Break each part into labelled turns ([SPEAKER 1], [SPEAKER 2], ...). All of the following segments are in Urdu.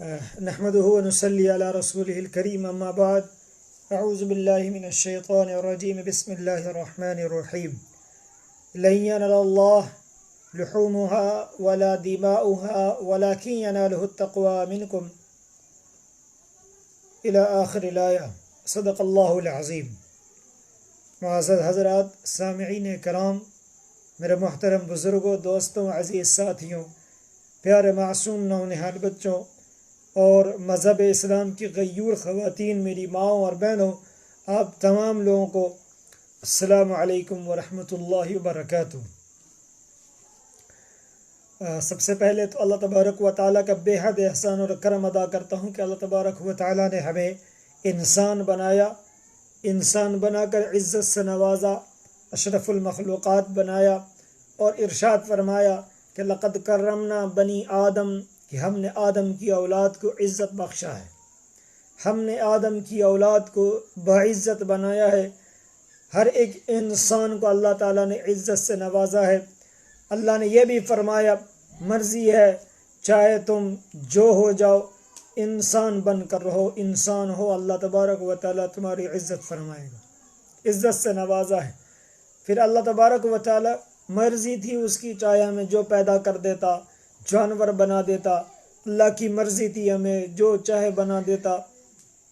[SPEAKER 1] نحمده ونصلي على رسوله الكريم أما بعد أعوذ بالله من الشيطان الرجيم بسم الله الرحمن الرحيم لن ينال الله لحومها ولا دماؤها ولكن يناله التقوى منكم إلى آخر الآية صدق الله العظيم۔ معزز حضرات، سامعین کرام، میرے محترم بزرگوں، دوستوں، عزیز ساتھیوں، پیارے معصوم نونہال بچوں اور مذہب اسلام کی غیور خواتین، میری ماؤں اور بہنوں، آپ تمام لوگوں کو السلام علیکم ورحمۃ اللہ وبرکاتہ۔ سب سے پہلے تو اللہ تبارک و تعالیٰ کا بے حد احسان اور کرم ادا کرتا ہوں کہ اللہ تبارک و تعالیٰ نے ہمیں انسان بنایا، انسان بنا کر عزت سے نوازا، اشرف المخلوقات بنایا اور ارشاد فرمایا کہ لقد کرمنا بنی آدم، کہ ہم نے آدم کی اولاد کو عزت بخشا ہے، ہم نے آدم کی اولاد کو باعزت بنایا ہے۔ ہر ایک انسان کو اللہ تعالیٰ نے عزت سے نوازا ہے۔ اللہ نے یہ بھی فرمایا مرضی ہے چاہے تم جو ہو جاؤ، انسان بن کر رہو، انسان ہو، اللہ تبارک و تعالیٰ تمہاری عزت فرمائے گا، عزت سے نوازا ہے۔ پھر اللہ تبارک و تعالیٰ مرضی تھی اس کی، چاہے ہمیں جو پیدا کر دیتا، جانور بنا دیتا، اللہ کی مرضی تھی ہمیں جو چاہے بنا دیتا،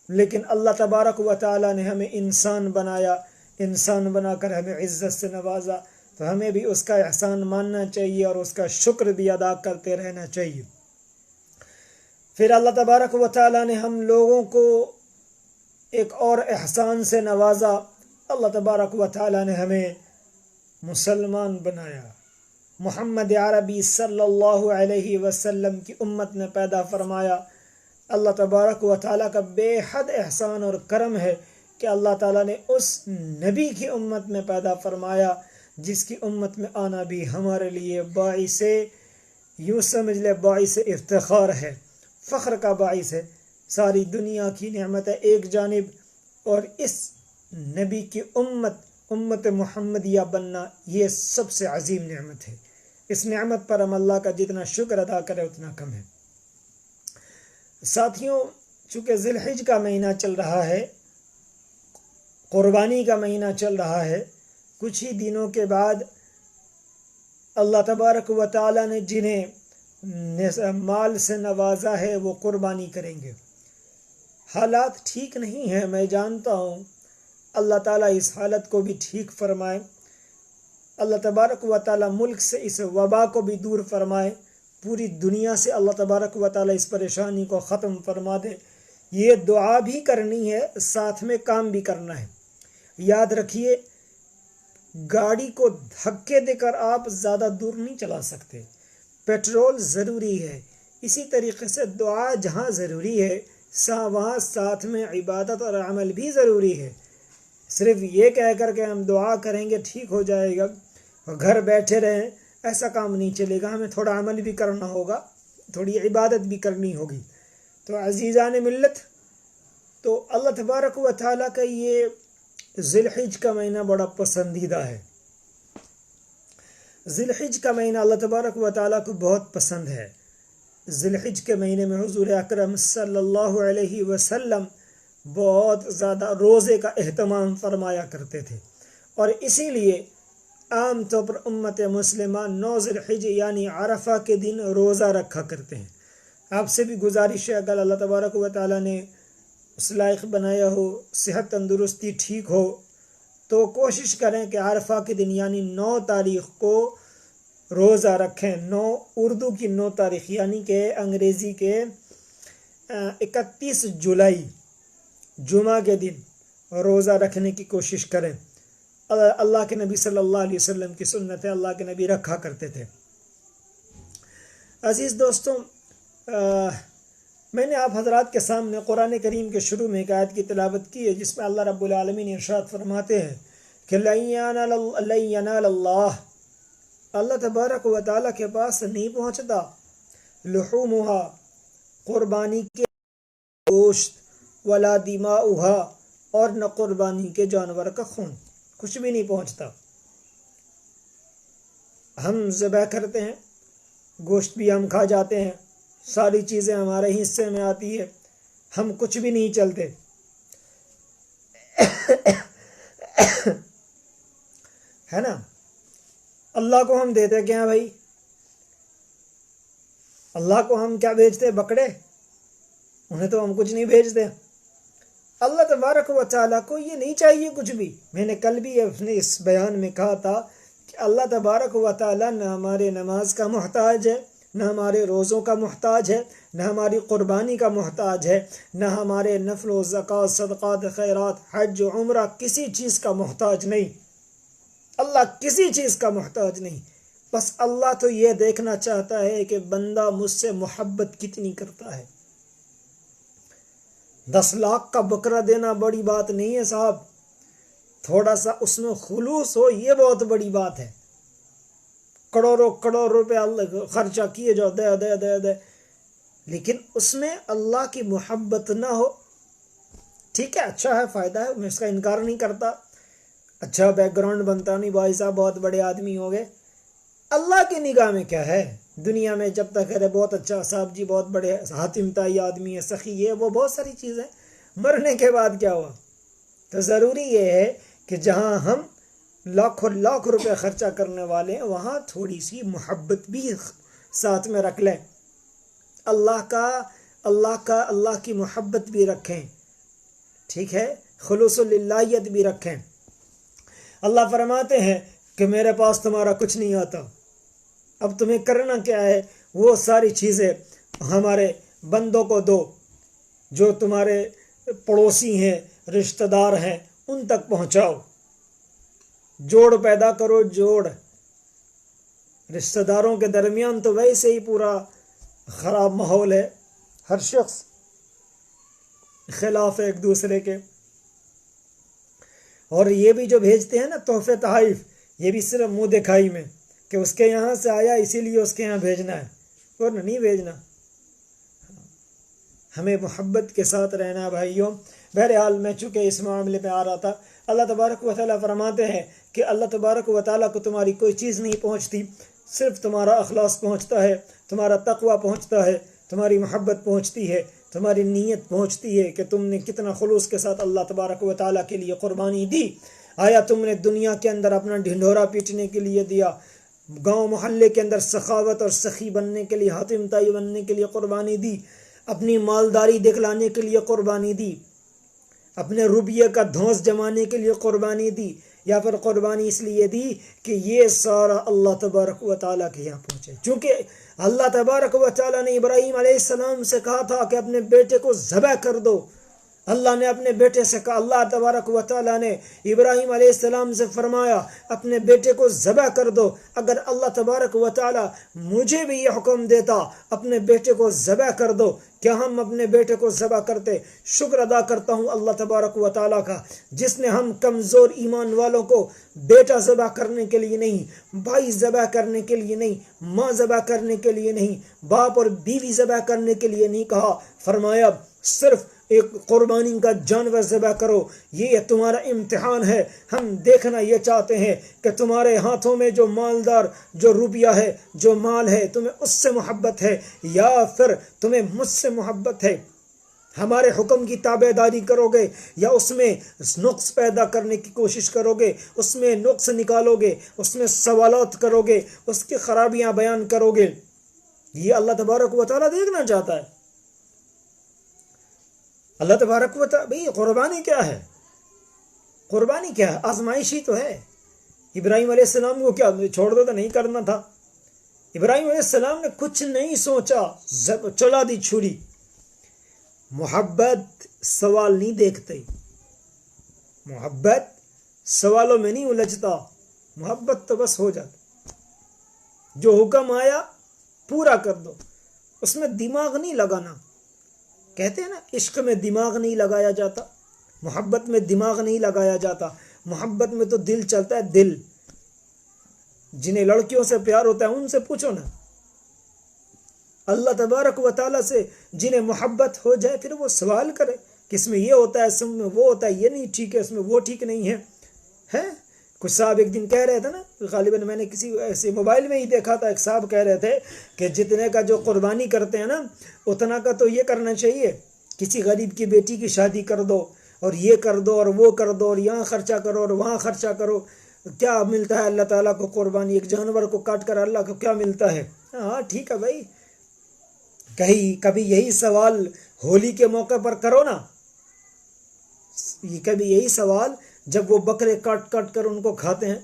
[SPEAKER 1] لیکن اللہ تبارک و تعالیٰ نے ہمیں انسان بنایا، انسان بنا کر ہمیں عزت سے نوازا، تو ہمیں بھی اس کا احسان ماننا چاہیے اور اس کا شکر بھی ادا کرتے رہنا چاہیے۔ پھر اللہ تبارک و تعالیٰ نے ہم لوگوں کو ایک اور احسان سے نوازا۔ اللہ تبارک و تعالیٰ نے ہمیں مسلمان بنایا، محمد عربی صلی اللہ علیہ وسلم کی امت میں پیدا فرمایا۔ اللہ تبارک و تعالیٰ کا بے حد احسان اور کرم ہے کہ اللہ تعالیٰ نے اس نبی کی امت میں پیدا فرمایا جس کی امت میں آنا بھی ہمارے لیے باعث، یوں سمجھ لے، باعث افتخار ہے، فخر کا باعث ہے۔ ساری دنیا کی نعمتیں ایک جانب اور اس نبی کی امت محمدیہ بننا، یہ سب سے عظیم نعمت ہے۔ اس نعمت پر ہم اللہ کا جتنا شکر ادا کرے اتنا کم ہے۔ ساتھیوں، چونکہ ذی الحجہ کا مہینہ چل رہا ہے، قربانی کا مہینہ چل رہا ہے، کچھ ہی دنوں کے بعد اللہ تبارک و تعالیٰ نے جنہیں مال سے نوازا ہے وہ قربانی کریں گے۔ حالات ٹھیک نہیں ہیں، میں جانتا ہوں، اللہ تعالیٰ اس حالت کو بھی ٹھیک فرمائے، اللہ تبارک و تعالیٰ ملک سے اس وبا کو بھی دور فرمائے، پوری دنیا سے اللہ تبارک و تعالیٰ اس پریشانی کو ختم فرما دے۔ یہ دعا بھی کرنی ہے، ساتھ میں کام بھی کرنا ہے۔ یاد رکھیے، گاڑی کو دھکے دے کر آپ زیادہ دور نہیں چلا سکتے، پیٹرول ضروری ہے، اسی طریقے سے دعا جہاں ضروری ہے وہاں ساتھ میں عبادت اور عمل بھی ضروری ہے۔ صرف یہ کہہ کر کے ہم دعا کریں گے ٹھیک ہو جائے گا اور گھر بیٹھے رہیں، ایسا کام نہیں چلے گا، ہمیں تھوڑا عمل بھی کرنا ہوگا، تھوڑی عبادت بھی کرنی ہوگی۔ تو عزیزان ملت، تو اللہ تبارک و تعالیٰ کا یہ ذی الحجہ کا مہینہ بڑا پسندیدہ ہے۔ ذی الحجہ کا مہینہ اللہ تبارک و تعالیٰ کو بہت پسند ہے۔ ذی الحجہ کے مہینے میں حضور اکرم صلی اللہ علیہ وسلم بہت زیادہ روزے کا اہتمام فرمایا کرتے تھے، اور اسی لیے عام طور پر امت مسلمہ 9 ذی الحجہ یعنی عرفہ کے دن روزہ رکھا کرتے ہیں۔ آپ سے بھی گزارش ہے، اگر اللہ تبارک و تعالیٰ نے اس لائق بنایا ہو، صحت تندرستی ٹھیک ہو، تو کوشش کریں کہ عرفہ کے دن یعنی 9 تاریخ کو روزہ رکھیں۔ 9 اردو کی 9 تاریخ یعنی کہ انگریزی کے 31 جولائی جمعہ کے دن روزہ رکھنے کی کوشش کریں۔ اللہ کے نبی صلی اللہ علیہ وسلم کی سنت ہے، اللہ کے نبی رکھا کرتے تھے۔ عزیز دوستوں، میں نے آپ حضرات کے سامنے قرآن کریم کے شروع میں ایک آیت کی تلاوت کی ہے جس میں اللہ رب العالمین ارشاد فرماتے ہیں کہ لن ینال اللہ، اللہ تبارک و تعالیٰ کے پاس نہیں پہنچتا لحومها، قربانی کے گوشت، ولا دماؤها، اور نہ قربانی کے جانور کا خون، کچھ بھی نہیں پہنچتا۔ ہم ذبح کرتے ہیں، گوشت بھی ہم کھا جاتے ہیں، ساری چیزیں ہمارے حصے میں آتی ہے، ہم کچھ بھی نہیں چلتے. ہے نا. اللہ کو ہم دیتے کیا بھائی؟ اللہ کو ہم کیا بھیجتے؟ بکرے. انہیں تو ہم کچھ نہیں بھیجتے. اللہ تبارک و تعالیٰ کو یہ نہیں چاہیے کچھ بھی. میں نے کل بھی اپنے اس بیان میں کہا تھا کہ اللہ تبارک و تعالیٰ نہ ہمارے نماز کا محتاج ہے، نہ ہمارے روزوں کا محتاج ہے، نہ ہماری قربانی کا محتاج ہے، نہ ہمارے نفل و زکوٰۃ، صدقات، خیرات، حج و عمرہ، کسی چیز کا محتاج نہیں. اللہ کسی چیز کا محتاج نہیں. بس اللہ تو یہ دیکھنا چاہتا ہے کہ بندہ مجھ سے محبت کتنی کرتا ہے. 10 لاکھ کا بکرا دینا بڑی بات نہیں ہے صاحب. تھوڑا سا اس میں خلوص ہو، یہ بہت بڑی بات ہے. کروڑوں روپے اللہ خرچہ کیے جاؤ، دے دے دے دے، لیکن اس میں اللہ کی محبت نہ ہو. ٹھیک ہے، اچھا ہے، فائدہ ہے، میں اس کا انکار نہیں کرتا. اچھا بیک گراؤنڈ بنتا نہیں، بھائی صاحب بہت بڑے آدمی ہو گئے. اللہ کی نگاہ میں کیا ہے؟ دنیا میں جب تک ہے بہت اچھا صاحب جی، بہت بڑے حاتم تائی آدمی ہے، سخی ہے، وہ بہت ساری چیزیں. مرنے کے بعد کیا ہوا؟ تو ضروری یہ ہے کہ جہاں ہم لاکھوں لاکھ روپے خرچہ کرنے والے ہیں وہاں تھوڑی سی محبت بھی ساتھ میں رکھ لیں. اللہ کی محبت بھی رکھیں. ٹھیک ہے، خلوص اللہیت بھی رکھیں. اللہ فرماتے ہیں کہ میرے پاس تمہارا کچھ نہیں آتا، اب تمہیں کرنا کیا ہے؟ وہ ساری چیزیں ہمارے بندوں کو دو، جو تمہارے پڑوسی ہیں، رشتہ دار ہیں، ان تک پہنچاؤ. جوڑ پیدا کرو، جوڑ. رشتہ داروں کے درمیان تو ویسے ہی پورا خراب ماحول ہے، ہر شخص خلاف ہے ایک دوسرے کے. اور یہ بھی جو بھیجتے ہیں نا تحفے تحائف، یہ بھی صرف منہ دکھائی میں کہ اس کے یہاں سے آیا اسی لیے اس کے یہاں بھیجنا ہے، ورنہ نہیں بھیجنا. ہمیں محبت کے ساتھ رہنا بھائیوں. بہرحال میں چونکہ اس معاملے پہ آ رہا تھا، اللہ تبارک و تعالیٰ فرماتے ہیں کہ اللہ تبارک و تعالیٰ کو تمہاری کوئی چیز نہیں پہنچتی، صرف تمہارا اخلاص پہنچتا ہے، تمہارا تقوی پہنچتا ہے، تمہاری محبت پہنچتی ہے، تمہاری نیت پہنچتی ہے کہ تم نے کتنا خلوص کے ساتھ اللہ تبارک و تعالیٰ کے لیے قربانی دی. آیا تم نے دنیا کے اندر اپنا ڈھنڈورا پیٹنے کے لیے دیا، گاؤں محلے کے اندر سخاوت اور سخی بننے کے لیے، حاتم تائی بننے کے لیے قربانی دی، اپنی مالداری دکھلانے کے لیے قربانی دی، اپنے روپیے کا دھونس جمانے کے لیے قربانی دی، یا پھر قربانی اس لیے دی کہ یہ سارا اللہ تبارک و تعالیٰ کے یہاں پہنچے؟ چونکہ اللہ تبارک و تعالیٰ نے ابراہیم علیہ السلام سے کہا تھا کہ اپنے بیٹے کو ذبح کر دو. اللہ نے اپنے بیٹے سے کہا، اللہ تبارک و تعالیٰ نے ابراہیم علیہ السلام سے فرمایا اپنے بیٹے کو ذبح کر دو. اگر اللہ تبارک و تعالیٰ مجھے بھی یہ حکم دیتا اپنے بیٹے کو ذبح کر دو، کیا ہم اپنے بیٹے کو ذبح کرتے؟ شکر ادا کرتا ہوں اللہ تبارک و تعالیٰ کا، جس نے ہم کمزور ایمان والوں کو بیٹا ذبح کرنے کے لیے نہیں، بھائی ذبح کرنے کے لیے نہیں، ماں ذبح کرنے کے لیے نہیں، باپ اور بیوی ذبح کرنے کے لیے نہیں کہا. فرمایا صرف ایک قربانی کا جانور ذبح کرو، یہ تمہارا امتحان ہے. ہم دیکھنا یہ چاہتے ہیں کہ تمہارے ہاتھوں میں جو مالدار، جو روپیہ ہے، جو مال ہے، تمہیں اس سے محبت ہے یا پھر تمہیں مجھ سے محبت ہے. ہمارے حکم کی تابع داری کرو گے یا اس میں نقص پیدا کرنے کی کوشش کرو گے، اس میں نقص نکالو گے، اس میں سوالات کرو گے، اس کی خرابیاں بیان کرو گے. یہ اللہ تبارک و تعالیٰ دیکھنا چاہتا ہے. اللہ تبارک و تعالیٰ، بھئی قربانی کیا ہے؟ قربانی کیا ہے؟ آزمائشی تو ہے. ابراہیم علیہ السلام کو کیا چھوڑ دو تو نہیں کرنا تھا؟ ابراہیم علیہ السلام نے کچھ نہیں سوچا، چلا دی چھری. محبت سوال نہیں دیکھتے، محبت سوالوں میں نہیں الجھتا، محبت تو بس ہو جاتا. جو حکم آیا پورا کر دو، اس میں دماغ نہیں لگانا. کہتے ہیں نا عشق میں دماغ نہیں لگایا جاتا، محبت میں دماغ نہیں لگایا جاتا. محبت میں تو دل چلتا ہے، دل. جنہیں لڑکیوں سے پیار ہوتا ہے ان سے پوچھو نا. اللہ تبارک و تعالیٰ سے جنہیں محبت ہو جائے پھر وہ سوال کرے کہ اس میں یہ ہوتا ہے، اس میں وہ ہوتا ہے، یہ نہیں ٹھیک ہے، اس میں وہ ٹھیک نہیں ہے. کچھ صاحب ایک دن کہہ رہے تھے نا، غالباً میں نے کسی ایسے موبائل میں ہی دیکھا تھا، ایک صاحب کہہ رہے تھے کہ جتنے کا جو قربانی کرتے ہیں نا اتنا کا تو یہ کرنا چاہیے، کسی غریب کی بیٹی کی شادی کر دو اور یہ کر دو اور وہ کر دو اور یہاں خرچہ کرو اور وہاں خرچہ کرو، کیا ملتا ہے اللہ تعالیٰ کو قربانی؟ ایک جانور کو کاٹ کر اللہ کو کیا ملتا ہے؟ ہاں ٹھیک ہے بھائی، کبھی یہی سوال ہولی کے موقع پر کرو نا، کبھی یہی سوال جب وہ بکرے کاٹ کاٹ کر ان کو کھاتے ہیں،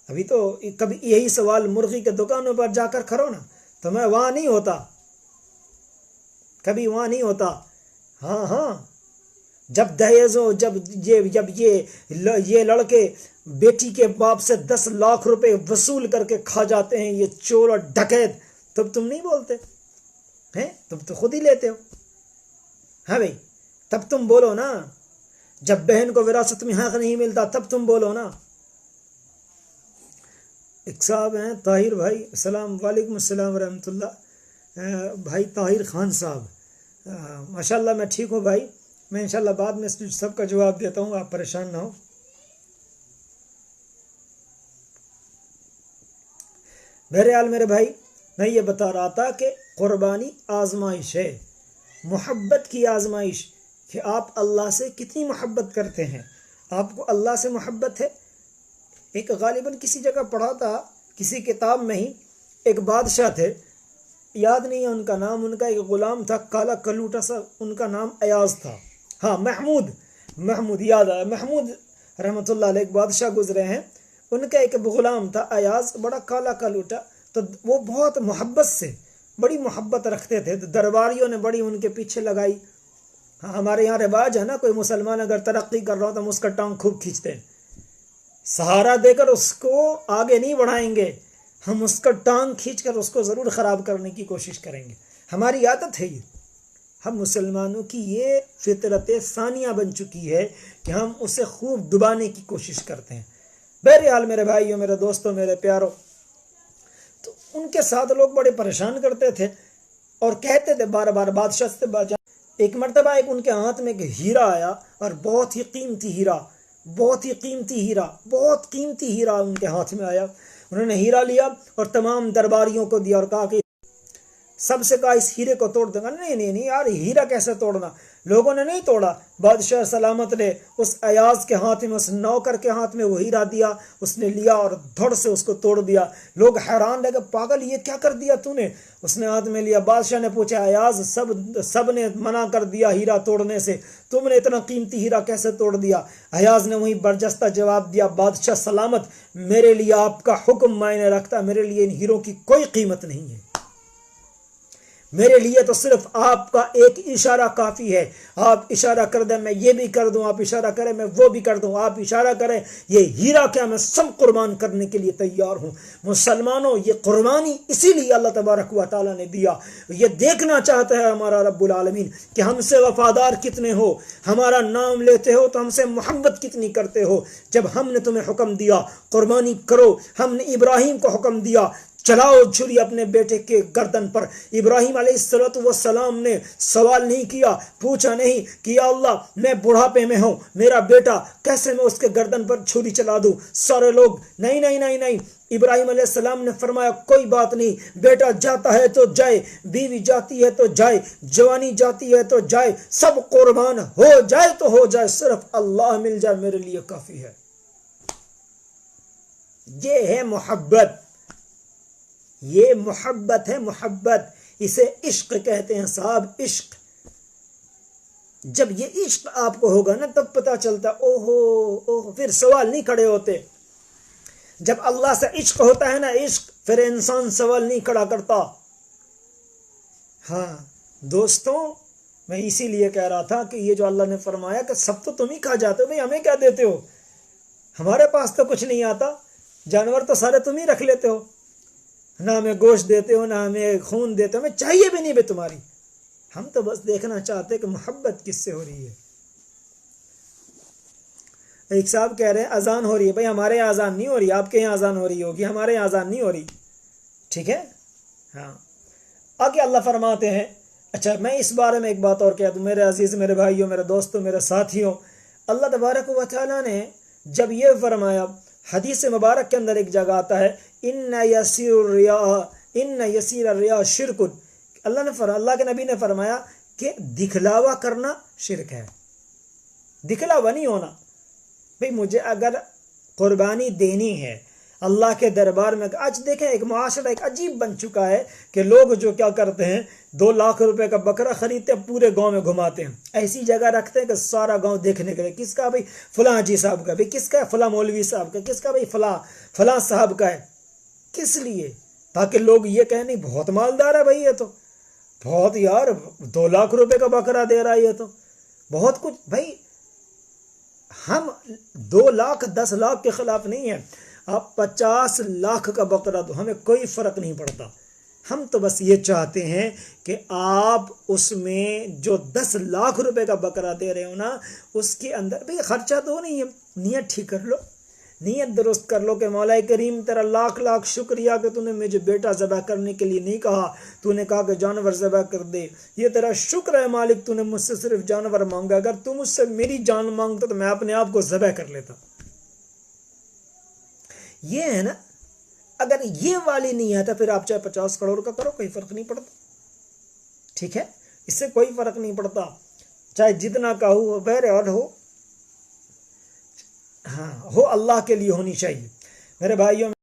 [SPEAKER 1] ابھی تو کبھی یہی سوال مرغی کے دکانوں پر جا کر کرو نا، تو میں وہاں نہیں ہوتا، کبھی وہاں نہیں ہوتا۔ ہاں جب دہیزوں جب یہ لڑکے بیٹی کے باپ سے 10 لاکھ روپے وصول کر کے کھا جاتے ہیں، یہ چور اور ڈکیت، تب تم نہیں بولتے ہیں؟ تم تو خود ہی لیتے ہو۔ ہاں بھائی، تب تم بولو نا، جب بہن کو وراثت میں حق نہیں ملتا تب تم بولو نا۔ ایک صاحب ہیں طاہر بھائی، السلام وعلیکم السلام ورحمۃ اللہ، بھائی طاہر خان صاحب، ماشاءاللہ میں ٹھیک ہوں بھائی، میں انشاءاللہ بعد میں سب کا جواب دیتا ہوں، آپ پریشان نہ ہو۔ بہرحال میرے بھائی، میں یہ بتا رہا تھا کہ قربانی آزمائش ہے، محبت کی آزمائش، کہ آپ اللہ سے کتنی محبت کرتے ہیں، آپ کو اللہ سے محبت ہے۔ ایک غالباً کسی جگہ پڑھا تھا، کسی کتاب میں ہی، ایک بادشاہ تھے، یاد نہیں ہے ان کا نام، ان کا ایک غلام تھا کالا کلوٹا سا، ان کا نام ایاز تھا، ہاں محمود یاد آیا، محمود رحمۃ اللہ علیہ ایک بادشاہ گزرے ہیں، ان کا ایک غلام تھا ایاز، بڑا کالا کلوٹا، تو وہ بہت محبت سے بڑی محبت رکھتے تھے، تو درباریوں نے بڑی ان کے پیچھے لگائی۔ ہاں ہمارے یہاں رواج ہے نا، کوئی مسلمان اگر ترقی کر رہا ہو تو ہم اس کا ٹانگ خوب کھینچتے ہیں، سہارا دے کر اس کو آگے نہیں بڑھائیں گے، ہم اس کا ٹانگ کھینچ کر اس کو ضرور خراب کرنے کی کوشش کریں گے، ہماری عادت ہے یہ، ہم مسلمانوں کی یہ فطرت ثانیہ بن چکی ہے کہ ہم اسے خوب دبانے کی کوشش کرتے ہیں۔ بہرحال میرے بھائیوں، میرے دوستوں، میرے پیاروں، تو ان کے ساتھ لوگ بڑے پریشان کرتے تھے اور کہتے تھے بار بار بادشاہ سے ایک مرتبہ ایک ان کے ہاتھ میں ایک ہیرا آیا، اور بہت ہی قیمتی ہیرا ان کے ہاتھ میں آیا، انہوں نے ہیرا لیا اور تمام درباریوں کو دیا اور کہا کہ سب سے کہا اس ہیرے کو توڑ دیں گا، نہیں یار ہیرا کیسے توڑنا، لوگوں نے نہیں توڑا، بادشاہ سلامت نے اس ایاز کے ہاتھ میں، اس نوکر کے ہاتھ میں وہ ہیرا دیا، اس نے لیا اور دھڑ سے اس کو توڑ دیا، لوگ حیران رہ گئے، پاگل یہ کیا کر دیا تو نے؟ اس نے ہاتھ میں لیا، بادشاہ نے پوچھا ایاز سب نے منع کر دیا ہیرا توڑنے سے، تم نے اتنا قیمتی ہیرا کیسے توڑ دیا؟ ایاز نے وہی برجستہ جواب دیا، بادشاہ سلامت، میرے لیے آپ کا حکم معنی رکھتا، میرے لیے ان ہیروں کی کوئی قیمت نہیں ہے، میرے لیے تو صرف آپ کا ایک اشارہ کافی ہے، آپ اشارہ کر دیں میں یہ بھی کر دوں، آپ اشارہ کریں میں وہ بھی کر دوں، آپ اشارہ کریں یہ ہیرا کیا میں سب قربان کرنے کے لیے تیار ہوں۔ مسلمانوں، یہ قربانی اسی لیے اللہ تبارک و تعالیٰ نے دیا، یہ دیکھنا چاہتا ہے ہمارا رب العالمین کہ ہم سے وفادار کتنے ہو، ہمارا نام لیتے ہو تو ہم سے محبت کتنی کرتے ہو۔ جب ہم نے تمہیں حکم دیا قربانی کرو، ہم نے ابراہیم کو حکم دیا چلاؤ چھری اپنے بیٹے کے گردن پر، ابراہیم علیہ السلام نے سوال نہیں کیا، پوچھا نہیں کہ یا اللہ میں بڑھاپے میں ہوں، میرا بیٹا کیسے میں اس کے گردن پر چھری چلا دوں؟ سارے لوگ نہیں، ابراہیم علیہ السلام نے فرمایا کوئی بات نہیں، بیٹا جاتا ہے تو جائے، بیوی جاتی ہے تو جائے، جوانی جاتی ہے تو جائے، سب قربان ہو جائے تو ہو جائے، صرف اللہ مل جائے میرے لیے کافی ہے۔ یہ ہے محبت، یہ محبت ہے، محبت، اسے عشق کہتے ہیں صاحب، عشق۔ جب یہ عشق آپ کو ہوگا نا تب پتہ چلتا اوہو، پھر سوال نہیں کھڑے ہوتے۔ جب اللہ سے عشق ہوتا ہے نا، عشق، پھر انسان سوال نہیں کھڑا کرتا۔ ہاں دوستوں، میں اسی لیے کہہ رہا تھا کہ یہ جو اللہ نے فرمایا کہ سب تو تم ہی کھا جاتے ہو، بھئی ہمیں کیا دیتے ہو، ہمارے پاس تو کچھ نہیں آتا، جانور تو سارے تم ہی رکھ لیتے ہو، نہ ہمیں گوشت دیتے ہو، نہ ہمیں خون دیتے ہو، ہمیں چاہیے بھی نہیں بے تمہاری، ہم تو بس دیکھنا چاہتے کہ محبت کس سے ہو رہی ہے۔ ایک صاحب کہہ رہے ہیں اذان ہو رہی ہے، بھائی ہمارے یہاں اذان نہیں ہو رہی، آپ کے یہاں اذان ہو رہی ہوگی، ہمارے یہاں اذان نہیں ہو رہی، ٹھیک ہے۔ ہاں آگے اللہ فرماتے ہیں، اچھا میں اس بارے میں ایک بات اور کہہ دوں، میرے عزیز، میرے بھائیوں، میرے دوستوں، میرے ساتھیوں، اللہ تبارک و تعالیٰ نے جب یہ فرمایا، حدیث مبارک کے اندر ایک جگہ آتا ہے ان یسیر الریا شرک، اللہ کے نبی نے فرمایا کہ دکھلاوا کرنا شرک ہے. دکھلاوا نہیں ہونا. بھئی مجھے اگر قربانی دینی ہے اللہ کے دربار میں، آج دیکھیں ایک معاشرہ ایک عجیب بن چکا ہے کہ لوگ جو کیا کرتے ہیں 2 لاکھ روپے کا بکرا خریدتے ہیں، پورے گاؤں میں گھماتے ہیں، ایسی جگہ رکھتے ہیں کہ سارا گاؤں دیکھنے کے لیے. کس کا؟ بھئی فلاں حاجی صاحب کا. بھئی کس کا؟ فلاں مولوی صاحب کا. کس کا؟ بھئی فلاں صاحب کا ہے. کس لیے؟ تاکہ لوگ یہ کہیں نہیں بہت مالدار ہے بھئی، یہ تو بہت، یار 2 لاکھ روپے کا بکرا دے رہا ہے، یہ تو بہت کچھ. بھئی ہم 2 لاکھ 10 لاکھ کے خلاف نہیں ہیں، آپ 50 لاکھ کا بکرا دو، ہمیں کوئی فرق نہیں پڑتا. ہم تو بس یہ چاہتے ہیں کہ آپ اس میں جو 10 لاکھ روپے کا بکرا دے رہے ہو نا، اس کے اندر بھئی خرچہ تو نہیں ہے، نیت ٹھیک کر لو، نیت درست کر لو کہ مولا کریم تیرا لاکھ لاکھ شکریہ کہ تو نے مجھے بیٹا ذبح کرنے کے لیے نہیں کہا، تو نے کہا کہ جانور ذبح کر دے. یہ تیرا شکر ہے مالک، تو نے مجھ سے صرف جانور مانگا، اگر تو مجھ سے میری جان مانگتا تو میں اپنے آپ کو ذبح کر لیتا. یہ ہے نا. اگر یہ والی نہیں ہے تو پھر آپ چاہے 50 کروڑ کا کرو، کوئی فرق نہیں پڑتا. ٹھیک ہے، اس سے کوئی فرق نہیں پڑتا، چاہے جتنا کا ہو، بہرحال ہو اللہ کے لیے ہونی چاہیے. میرے بھائیوں